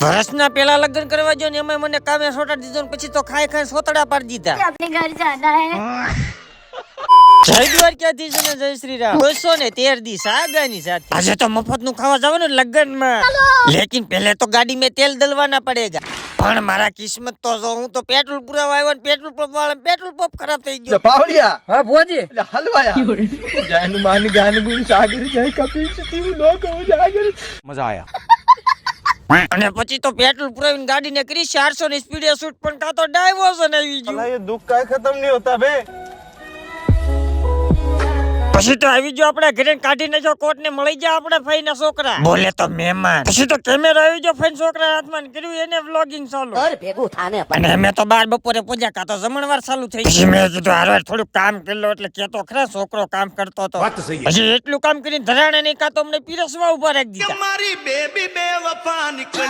વર્ષના પેલા લગ્ન કરવા જો ને એમાં મને કામે સોટાડી દીધો ને પછી તો ખાઈ ખાઈ સોતડા પાડી દીધા. अपने घर जाना है। જય દ્વારકાધીશ અને જય શ્રી રામ. 213 દી સાગાની સાથે આજે તો મફત નું ખાવા જવાનું લગ્ન માં. લેકિન પહેલે તો ગાડી में तेल डलवाना पड़ेगा. પણ મારા કિસ્મત તો જો હું તો પેટ્રોલ પુરાવા આવ્યો ને પેટ્રોલ પંપ વાળા પેટ્રોલ પંપ ખરાબ થઈ ગયો. પાવડિયા હા ભોજી એટલે હલવાયા જાન માન ગાન ગુણ સાગર જય કપિલ તીવ લોક હો જાગર મજા આયા. અને પછી તો પેટ્રોલ પુરાવીને ગાડીને કરી 400 ની સ્પીડે શૂટ પણ કાતો ડાયવર્ઝન આવી ગયું. ये दुख का खत्म नहीं होता बे. પછી તો આવી ગયો આપડા ઘરે કાઢી નાખ્યો કોટ ને મળી ગયા આપડા ભાઈ ના છોકરા બોલે તો મહેમાન. પછી તો કેમેરો આવી ગયો ભાઈ છોકરા હાથમાં કર્યું એને વ્લોગિંગ ચાલુ और भेगू थाने અને અમે તો 12 બપોરે પૂજા કાતો જમણવાર ચાલુ થઈ ગઈ. મેં કીધું હારવાર થોડું કામ કરી લો એટલે કેતો ખરા છોકરો કામ કરતો તો પછી એટલું કામ કરીને ધરાણે નહીં કાતો અમને પીરસવા ઉભા રાખી દીધા. મારી બેબી બેવફા નીકળી.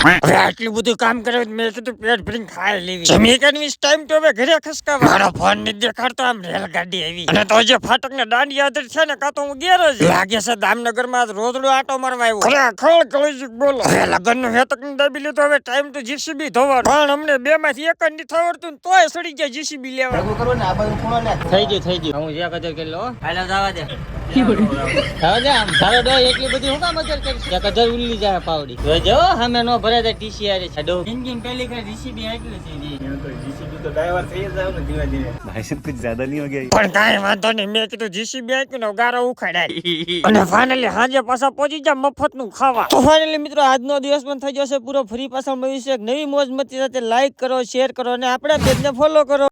હવે આટલું બધું કામ કરે મેં કીધું પેટ ભરીને ખાઈ લેવી. જમી કરીને ટાઈમ તો હવે ઘરે ખસકાવા મારો ફોન નથી દેખાડતો આમ રેલગાડી આવી અને તો જે ફાટક ને દાંડી આદર છે ને કાતો હું ગેર જ લાગે છે દામનગર માં રોજડો આટો મારવા આવ્યો. ખરેખર કળજી બોલો હવે લગન નું હેતક ને દાબી લીધો હવે ટાઈમ તો જીસીબી ધોવાનો પણ અમને બે માંથી એક જ નથી આવડતું તોય સડી ગયા જીસીબી લેવા. કરો ને આ બાજુ કોણ લે થઈ ગયું હું જ્યાં કદર કરી લો હાલો જવા દે જવા દે આમ તારો ડો એટલી બધી હું કામ અદર કરી ત્યાં કદર ઉલ્લી જાય પાવડી જોજો અમે નો ભરે દે ટીસી આરે છડો જિંદગી પહેલી કઈ જીસીબી આટલું છે જીસીબી તો ડ્રાઈવર થઈ જાવ ને ધીમે ધીમે. भाई साहब कुछ ज्यादा नहीं हो गया પણ કાંઈ વાંધો નહીં મેં કીધું જીસીબી આપ્યું ને ગારો ઉખાડાય અને ફાઇનલી હાજે પાછા પહોંચી જા મફત નું ખાવા. તો ફાઇનલી મિત્રો આજનો દિવસ પણ થઈ જશે પૂરો. ફરી પાછા મળીશું એક નવી મોજ મસ્તી સાથે. લાઈક કરો શેર કરો અને આપણા પેજને ફોલો કરો.